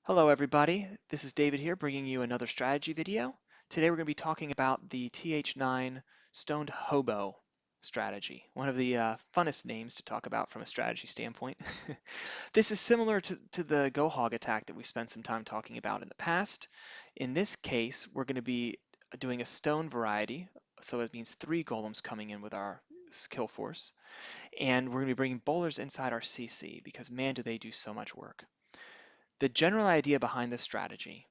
Hello everybody, this is David here bringing you another strategy video. Today we're going to be talking about the TH9 Stoned Hobo strategy, one of the funnest names to talk about from a strategy standpoint. This is similar to the Go Hog attack that we spent some time talking about in the past. In this case, we're going to be doing a stone variety, so it means 3 golems coming in with our kill force, and we're going to be bringing bowlers inside our CC because man do they do so much work. The general idea behind this strategy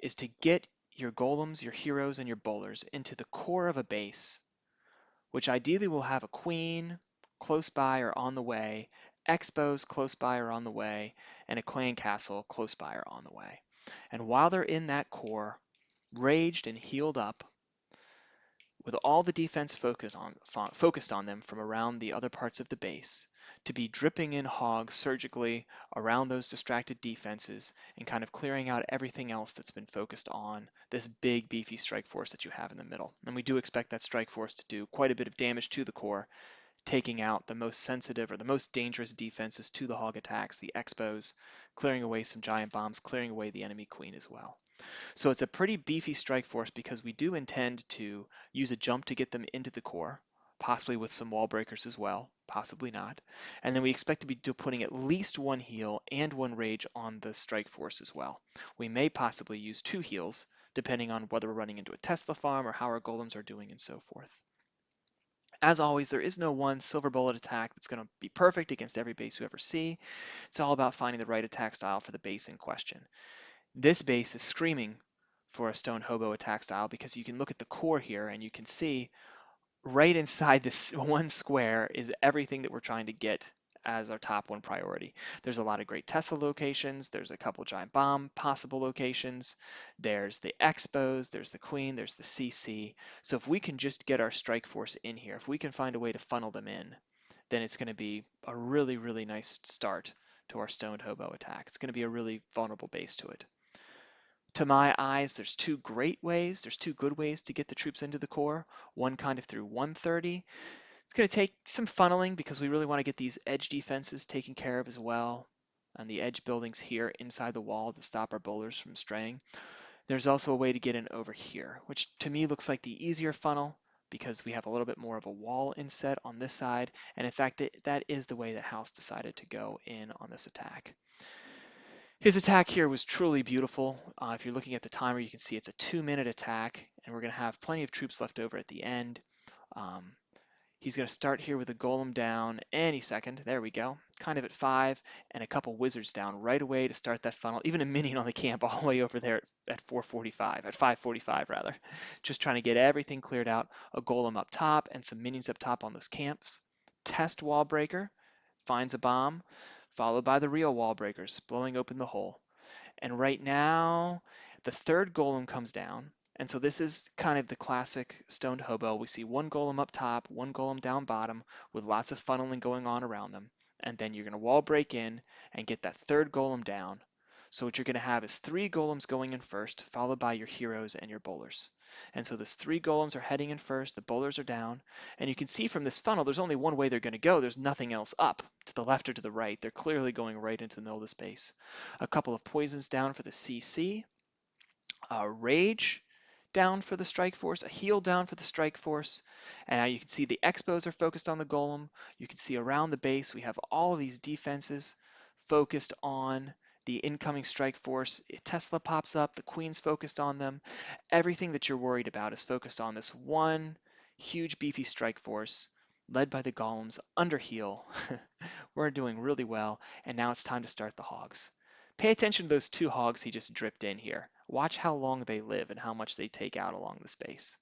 is to get your golems, your heroes, and your bowlers into the core of a base, which ideally will have a queen close by or on the way, xbows close by or on the way, and a clan castle close by or on the way. And while they're in that core, raged and healed up, with all the defense focused on them from around the other parts of the base, to be dripping in hogs surgically around those distracted defenses and kind of clearing out everything else that's been focused on this big beefy strike force that you have in the middle. And we do expect that strike force to do quite a bit of damage to the core, taking out the most sensitive or the most dangerous defenses to the hog attacks, the xbows, clearing away some giant bombs, clearing away the enemy queen as well. So it's a pretty beefy strike force because we do intend to use a jump to get them into the core, possibly with some wall breakers as well, possibly not. And then we expect to be putting at least 1 heal and 1 rage on the strike force as well. We may possibly use 2 heals, depending on whether we're running into a Tesla farm or how our golems are doing and so forth. As always, there is no one silver bullet attack that's going to be perfect against every base you ever see. It's all about finding the right attack style for the base in question. This base is screaming for a stone hobo attack style because you can look at the core here and you can see right inside this one square is everything that we're trying to get as our top 1 priority. There's a lot of great Tesla locations, there's a couple giant bomb possible locations, there's the Expos, there's the Queen, there's the CC. So if we can just get our strike force in here, if we can find a way to funnel them in, then it's going to be a really, really nice start to our stoned hobo attack. It's going to be a really vulnerable base to it. To my eyes, there's 2 great ways. There's 2 good ways to get the troops into the core. One kind of through 130. It's going to take some funneling because we really want to get these edge defenses taken care of as well, and the edge buildings here inside the wall to stop our bowlers from straying. There's also a way to get in over here, which to me looks like the easier funnel because we have a little bit more of a wall inset on this side, and in fact that is the way that House decided to go in on this attack. His attack here was truly beautiful. If you're looking at the timer, you can see it's a 2-minute attack, and we're going to have plenty of troops left over at the end. Um, he's going to start here with a golem down any second. There we go. Kind of at 5, and a couple wizards down right away to start that funnel. Even a minion on the camp all the way over there at 4:45, at 5:45 rather. Just trying to get everything cleared out. A golem up top and some minions up top on those camps. Test wall breaker. Finds a bomb, followed by the real wall breakers, blowing open the hole. And right now, the 3rd golem comes down. And so this is kind of the classic stoned hobo. We see 1 golem up top, 1 golem down bottom, with lots of funneling going on around them. And then you're going to wall break in and get that 3rd golem down. So what you're going to have is 3 golems going in first, followed by your heroes and your bowlers. And so those 3 golems are heading in first, the bowlers are down, and you can see from this funnel there's only one way they're going to go. There's nothing else up, to the left or to the right. They're clearly going right into the middle of the space. A couple of poisons down for the CC, a rage down for the strike force, a heal down for the strike force, and now you can see the Expos are focused on the golem. You can see around the base we have all of these defenses focused on the incoming strike force. Tesla pops up, the Queen's focused on them. Everything that you're worried about is focused on this one huge beefy strike force led by the golems under heal. We're doing really well, and now it's time to start the hogs. Pay attention to those 2 hogs he just dripped in here. Watch how long they live and how much they take out along the space.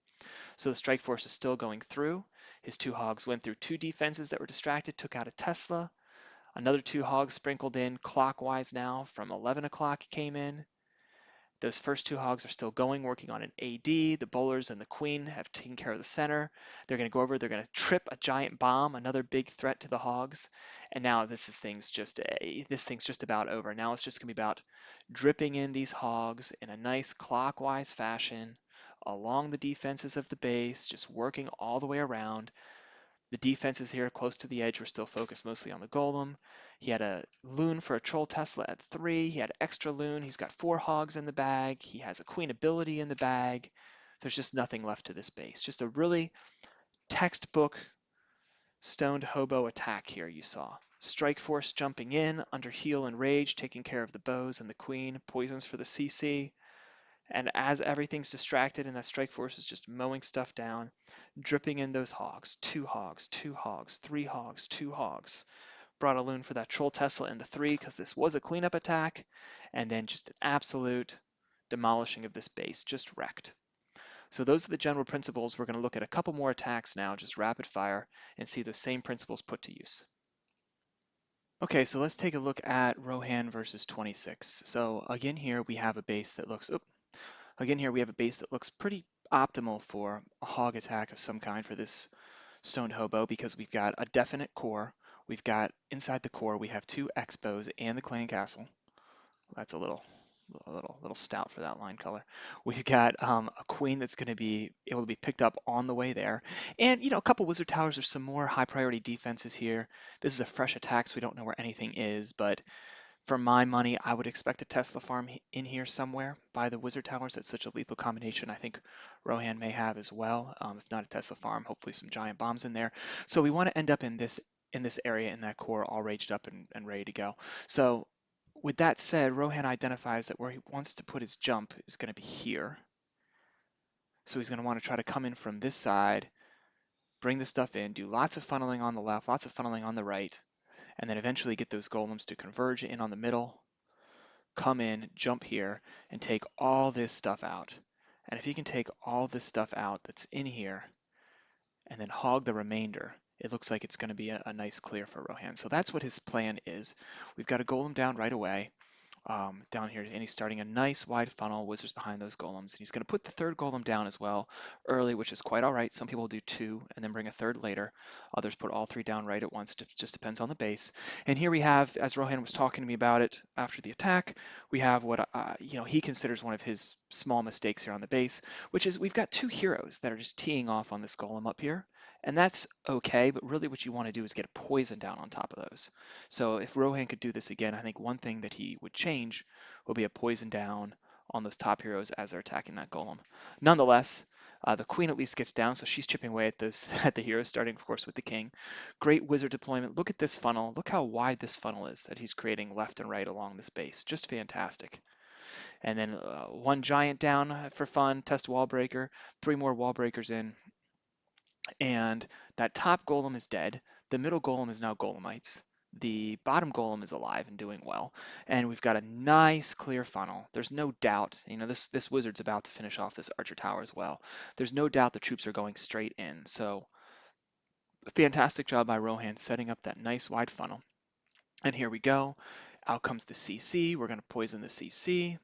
So the strike force is still going through. His 2 hogs went through 2 defenses that were distracted, took out a Tesla. Another 2 hogs sprinkled in clockwise now from 11 o'clock came in. Those first 2 hogs are still going, working on an AD. The bowlers and the queen have taken care of the center. They're going to go over, they're going to trip a giant bomb, another big threat to the hogs. And now this thing's just about over. Now it's just going to be about dripping in these hogs in a nice clockwise fashion along the defenses of the base, just working all the way around. The defenses here close to the edge were still focused mostly on the golem. He had a loon for a troll Tesla at 3. He had extra loon. He's got 4 hogs in the bag. He has a queen ability in the bag. There's just nothing left to this base. Just a really textbook stoned hobo attack here you saw. Strike Force jumping in, under heal and rage, taking care of the bows and the queen, poisons for the CC. And as everything's distracted and that Strike Force is just mowing stuff down, dripping in those hogs, 2 hogs, 2 hogs, 3 hogs, 2 hogs. Brought a loon for that troll Tesla in the 3 because this was a cleanup attack, and then just an absolute demolishing of this base, just wrecked. So those are the general principles. We're going to look at a couple more attacks now, just rapid fire, and see those same principles put to use. Okay, so let's take a look at Rohan versus 26. So again here we have a base that looks, pretty optimal for a hog attack of some kind for this stoned hobo because we've got a definite core. We've got inside the core we have 2 xbows and the clan castle. That's a little stout for that line color. We've got a queen that's going to be able to be picked up on the way there, and a couple wizard towers. There's some more high priority defenses here. This is a fresh attack, so we don't know where anything is, but for my money, I would expect a Tesla farm in here somewhere by the wizard towers. That's such a lethal combination. I think Rohan may have as well. If not a Tesla farm, hopefully some giant bombs in there. So we want to end up in this area in that core, all raged up and ready to go. So with that said, Rohan identifies that where he wants to put his jump is going to be here. So he's going to want to try to come in from this side, bring the stuff in, do lots of funneling on the left, lots of funneling on the right, and then eventually get those golems to converge in on the middle, come in, jump here, and take all this stuff out. And if you can take all this stuff out that's in here, and then hog the remainder, it looks like it's going to be a nice clear for Rohan. So that's what his plan is. We've got a golem down right away. Down here, and he's starting a nice wide funnel, wizards behind those golems, and he's going to put the 3rd golem down as well early, which is quite all right. Some people do 2 and then bring a 3rd later. Others put all 3 down right at once. It just depends on the base. And here we have, as Rohan was talking to me about it after the attack, we have what he considers one of his small mistakes here on the base, which is we've got 2 heroes that are just teeing off on this golem up here. And that's okay, but really what you want to do is get a poison down on top of those. So if Rohan could do this again, I think one thing that he would change would be a poison down on those top heroes as they're attacking that golem. Nonetheless, the queen at least gets down, so she's chipping away at this at the heroes, starting of course with the king. Great wizard deployment. Look at this funnel. Look how wide this funnel is that he's creating left and right along this base. Just fantastic. And then 1 giant down for fun, test wall breaker, 3 more wall breakers in, and that top golem is dead. The middle golem is now golemites. The bottom golem is alive and doing well. And we've got a nice clear funnel. There's no doubt, this wizard's about to finish off this archer tower as well. There's no doubt the troops are going straight in. So fantastic job by Rohan setting up that nice wide funnel. And here we go. Out comes the CC. We're going to poison the CC.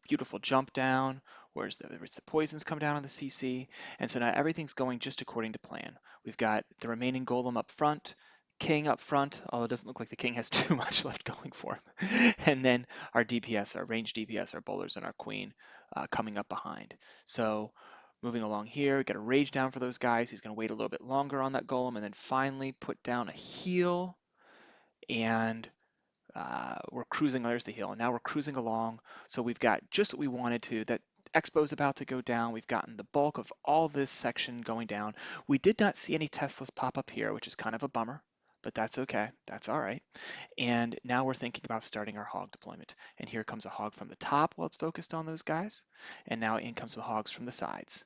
Beautiful jump down, whereas the poisons come down on the CC, and so now everything's going just according to plan. We've got the remaining golem up front, king up front, although it doesn't look like the king has too much left going for him, and then our DPS, our range DPS, our bowlers, and our queen coming up behind. So moving along here, got a rage down for those guys. He's going to wait a little bit longer on that golem, and then finally put down a heal, and we're cruising, there's the hill, and now we're cruising along. So we've got just what we wanted to, that Expo's about to go down. We've gotten the bulk of all this section going down. We did not see any Teslas pop up here, which is kind of a bummer, but that's okay. That's all right. And now we're thinking about starting our hog deployment. And here comes a hog from the top while it's focused on those guys. And now in comes some hogs from the sides.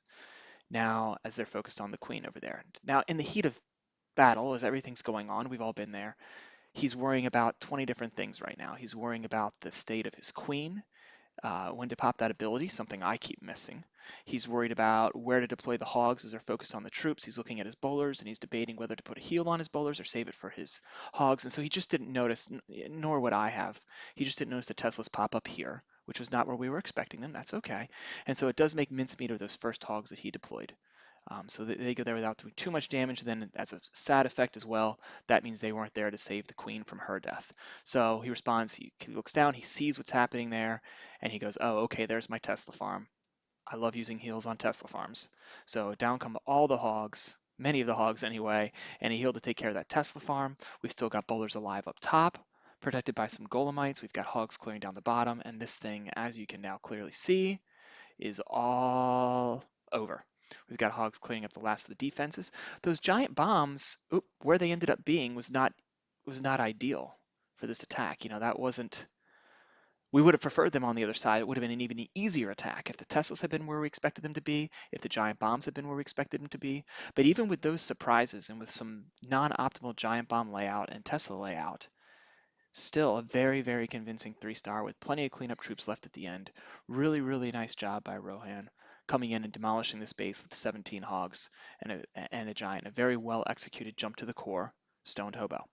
Now, as they're focused on the queen over there. Now, in the heat of battle, as everything's going on, we've all been there, he's worrying about 20 different things right now. He's worrying about the state of his queen, when to pop that ability, something I keep missing. He's worried about where to deploy the hogs as they're focused on the troops. He's looking at his bowlers and he's debating whether to put a heal on his bowlers or save it for his hogs. And so he just didn't notice, nor would I have, he just didn't notice the Teslas pop up here, which was not where we were expecting them. That's okay. And so it does make mincemeat of those first hogs that he deployed. So they go there without doing too much damage. Then as a sad effect as well, that means they weren't there to save the queen from her death. So he responds, he looks down, he sees what's happening there, and he goes, oh, okay, there's my Tesla farm. I love using heals on Tesla farms. So down come all the hogs, many of the hogs anyway, and he healed to take care of that Tesla farm. We've still got bowlers alive up top, protected by some golemites. We've got hogs clearing down the bottom, and this thing, as you can now clearly see, is all over. We've got hogs clearing up the last of the defenses. Those giant bombs, where they ended up being was not ideal for this attack. That wasn't. We would have preferred them on the other side. It would have been an even easier attack if the Teslas had been where we expected them to be, if the giant bombs had been where we expected them to be. But even with those surprises and with some non-optimal giant bomb layout and Tesla layout, still a very, very convincing 3-star with plenty of cleanup troops left at the end. Really, really nice job by Rohan coming in and demolishing this base with 17 hogs and a giant. A very well executed jump to the core, stoned hobo.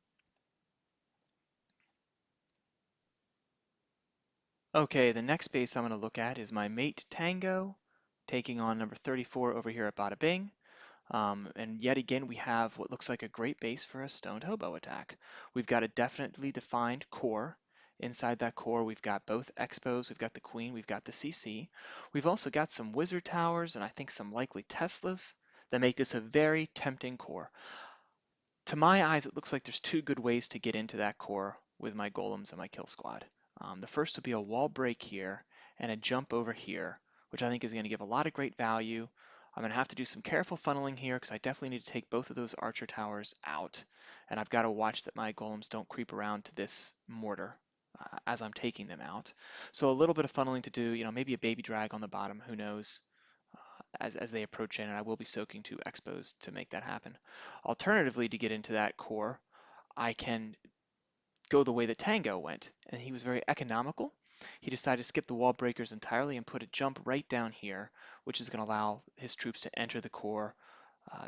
Okay, the next base I'm going to look at is my mate Tango, taking on number 34 over here at Bada Bing. And yet again, we have what looks like a great base for a stoned hobo attack. We've got a definitely defined core. Inside that core, we've got both xbows, we've got the queen, we've got the CC. We've also got some wizard towers and I think some likely Teslas that make this a very tempting core. To my eyes, it looks like there's two good ways to get into that core with my golems and my kill squad. The first would be a wall break here and a jump over here, which I think is going to give a lot of great value. I'm going to have to do some careful funneling here because I definitely need to take both of those archer towers out. And I've got to watch that my golems don't creep around to this mortar as I'm taking them out. So a little bit of funneling to do, maybe a baby drag on the bottom, who knows, as they approach in, and I will be soaking 2 expos to make that happen. Alternatively, to get into that core, I can go the way that Tango went, and he was very economical. He decided to skip the wall breakers entirely and put a jump right down here, which is going to allow his troops to enter the core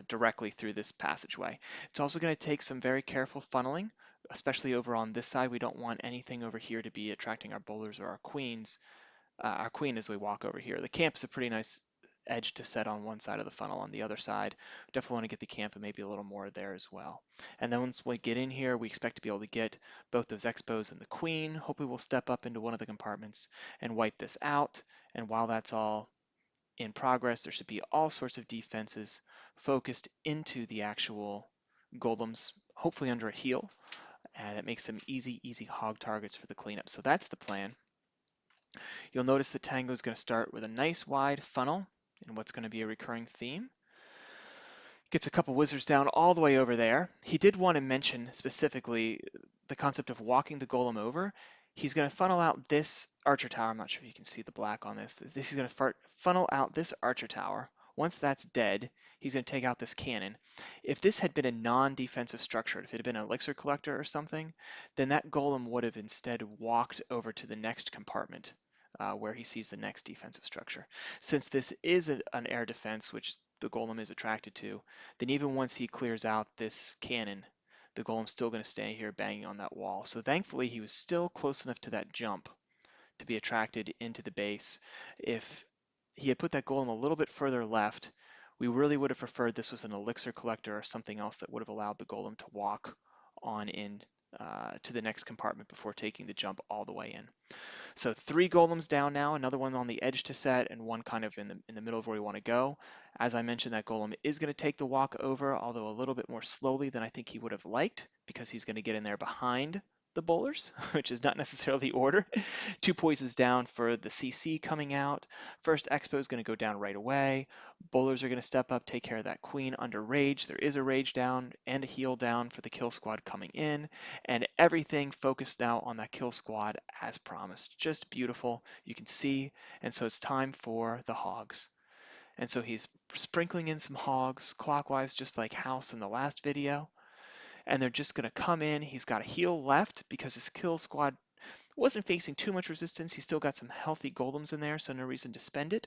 directly through this passageway. It's also going to take some very careful funneling, especially over on this side. We don't want anything over here to be attracting our bowlers or our queens, our queen as we walk over here. The camp is a pretty nice edge to set on one side of the funnel. On the other side, definitely want to get the camp and maybe a little more there as well. And then once we get in here, we expect to be able to get both those expos and the queen. Hopefully we'll step up into one of the compartments and wipe this out. And while that's all in progress, there should be all sorts of defenses focused into the actual golems, hopefully under a heal. And it makes them easy hog targets for the cleanup. So that's the plan. You'll notice that Tango is going to start with a nice wide funnel in what's going to be a recurring theme. Gets a couple wizards down all the way over there. He did want to mention specifically the concept of walking the golem over. He's going to funnel out this archer tower. I'm not sure if you can see the black on this. He's going to funnel out this archer tower. Once that's dead, he's going to take out this cannon. If this had been a non-defensive structure, if it had been an elixir collector or something, then that golem would have instead walked over to the next compartment where he sees the next defensive structure. Since this is an air defense, which the golem is attracted to, then even once he clears out this cannon, the golem's still going to stay here banging on that wall. So thankfully he was still close enough to that jump to be attracted into the base. If he had put that golem a little bit further left, we really would have preferred this was an elixir collector or something else that would have allowed the golem to walk on in to the next compartment before taking the jump all the way in. So 3 golems down now, another one on the edge to set, and one kind of in the middle of where we want to go. As I mentioned, that golem is going to take the walk over, although a little bit more slowly than I think he would have liked, because he's going to get in there behind the bowlers, which is not necessarily the order. 2 poisons down for the CC coming out. First expo is going to go down right away. Bowlers are going to step up, take care of that queen under rage. There is a rage down and a heal down for the kill squad coming in, and everything focused now on that kill squad as promised. Just beautiful, you can see. And so it's time for the hogs. And so he's sprinkling in some hogs clockwise, just like House in the last video. And they're just going to come in. He's got a heal left because his kill squad wasn't facing too much resistance. He's still got some healthy golems in there, so no reason to spend it.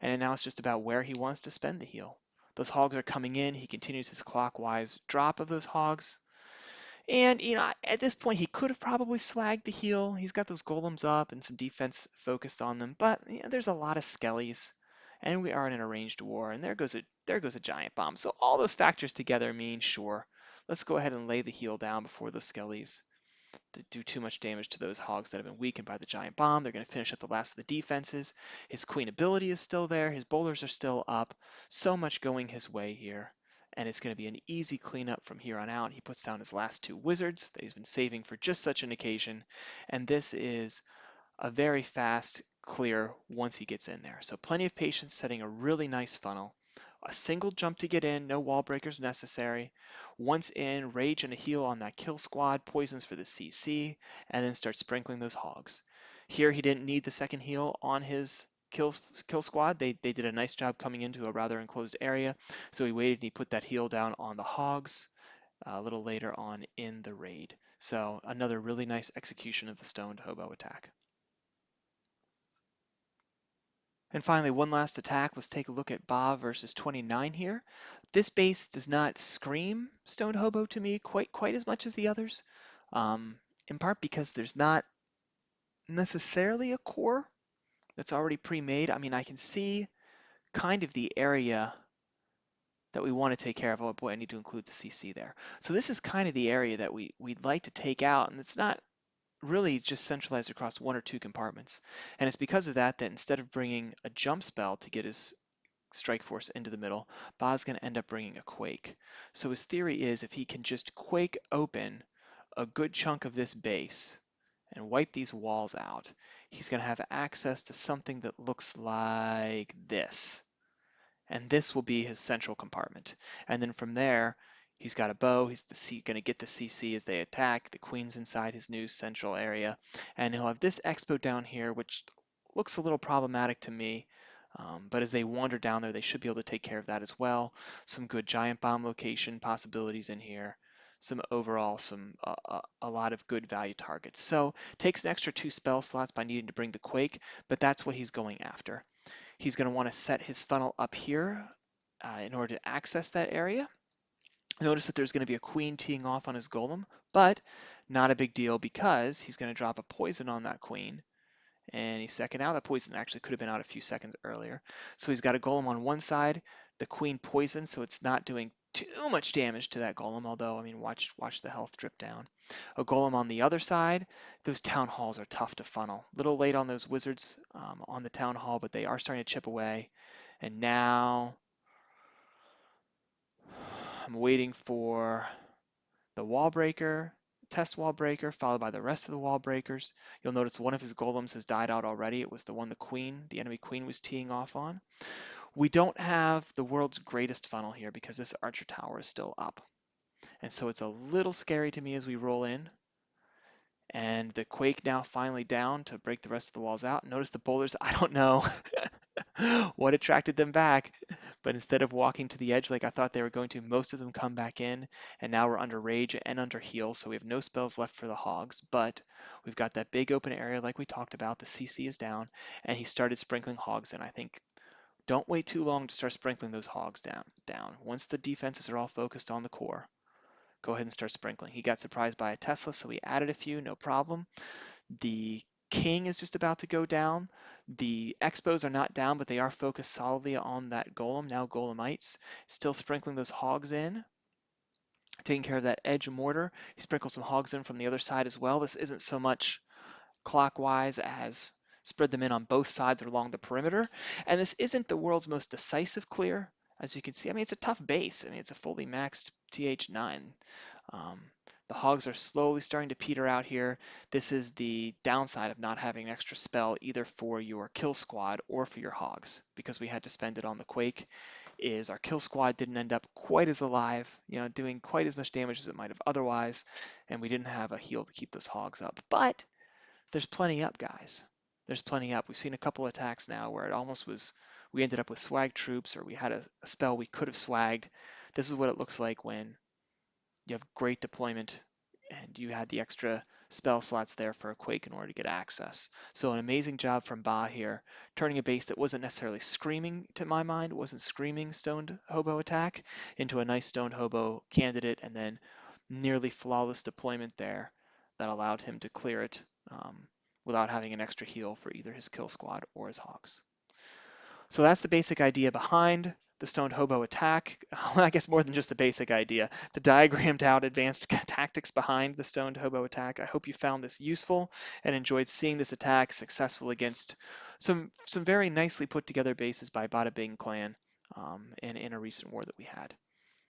And now it's just about where he wants to spend the heal. Those hogs are coming in. He continues his clockwise drop of those hogs. And, at this point, he could have probably swagged the heal. He's got those golems up and some defense focused on them. But there's a lot of skellies. And we are in an arranged war. And there goes a giant bomb. So all those factors together mean, sure, let's go ahead and lay the heal down before the skellies to do too much damage to those hogs that have been weakened by the giant bomb. They're going to finish up the last of the defenses. His queen ability is still there. His bowlers are still up. So much going his way here. and it's going to be an easy cleanup from here on out. He puts down his last 2 wizards that he's been saving for just such an occasion, and this is a very fast clear once he gets in there. So plenty of patience, setting a really nice funnel. A single jump to get in, no wall breakers necessary. Once in, rage and a heal on that kill squad, poisons for the CC, and then start sprinkling those hogs. Here he didn't need the second heal on his kill squad. They did a nice job coming into a rather enclosed area, so he waited and he put that heal down on the hogs a little later on in the raid. So another really nice execution of the stoned hobo attack. And finally, one last attack. Let's take a look at Ba versus 29 here. This base does not scream Stoned Hobo to me quite as much as the others, in part because there's not necessarily a core that's already pre-made. I mean, I can see kind of the area that we want to take care of. Oh boy, I need to include the CC there. So this is kind of the area that we'd like to take out, and it's not really just centralized across 1 or 2 compartments. And it's because of that that instead of bringing a jump spell to get his strike force into the middle, Ba's going to end up bringing a quake. So his theory is if he can just quake open a good chunk of this base and wipe these walls out, he's going to have access to something that looks like this. And this will be his central compartment. And then from there, he's got a bow. He's going to get the CC as they attack. The queen's inside his new central area. And he'll have this expo down here, which looks a little problematic to me. But as they wander down there, they should be able to take care of that as well. Some good giant bomb location possibilities in here. Some overall, a lot of good value targets. So takes an extra 2 spell slots by needing to bring the Quake, but that's what he's going after. He's going to want to set his funnel up here in order to access that area. Notice that there's going to be a queen teeing off on his golem, but not a big deal because he's going to drop a poison on that queen. And he's second out. That poison actually could have been out a few seconds earlier. So he's got a golem on one side, the queen poisoned, so it's not doing too much damage to that golem, although, I mean, watch the health drip down. A golem on the other side, those town halls are tough to funnel. A little late on those wizards on the town hall, but they are starting to chip away. And now I'm waiting for the wall breaker, test wall breaker, followed by the rest of the wall breakers. You'll notice one of his golems has died out already. It was the one the enemy queen was teeing off on. We don't have the world's greatest funnel here because this archer tower is still up. And so it's a little scary to me as we roll in. And the quake now finally down to break the rest of the walls out. Notice the boulders, I don't know what attracted them back, but instead of walking to the edge like I thought they were going to, most of them come back in, and now we're under rage and under heal, so we have no spells left for the hogs, but we've got that big open area like we talked about. The CC is down, and he started sprinkling hogs in. I think don't wait too long to start sprinkling those hogs down. Once the defenses are all focused on the core, go ahead and start sprinkling. He got surprised by a Tesla, so he added a few, no problem. The king is just about to go down. The xbows are not down, but they are focused solidly on that golem, now golemites. Still sprinkling those hogs in. Taking care of that edge mortar. He sprinkles some hogs in from the other side as well. This isn't so much clockwise as spread them in on both sides along the perimeter. And this isn't the world's most decisive clear, as you can see. I mean, it's a tough base. I mean, it's a fully maxed TH9. The hogs are slowly starting to peter out here. This is the downside of not having an extra spell either for your kill squad or for your hogs, because we had to spend it on the quake. Is our kill squad didn't end up quite as alive, doing quite as much damage as it might have otherwise, and we didn't have a heal to keep those hogs up. But there's plenty up, guys. There's plenty up. We've seen a couple attacks now where it almost was, we ended up with swag troops, or we had a spell we could have swagged. This is what it looks like when you have great deployment and you had the extra spell slots there for a quake in order to get access. So an amazing job from Ba here, turning a base that wasn't necessarily screaming, to my mind, wasn't screaming stoned hobo attack, into a nice stoned hobo candidate, and then nearly flawless deployment there that allowed him to clear it without having an extra heal for either his kill squad or his hogs. So that's the basic idea behind the stoned hobo attack. I guess more than just the basic idea, the diagrammed out advanced tactics behind the stoned hobo attack. I hope you found this useful and enjoyed seeing this attack successful against some very nicely put together bases by Bada Bing clan in a recent war that we had.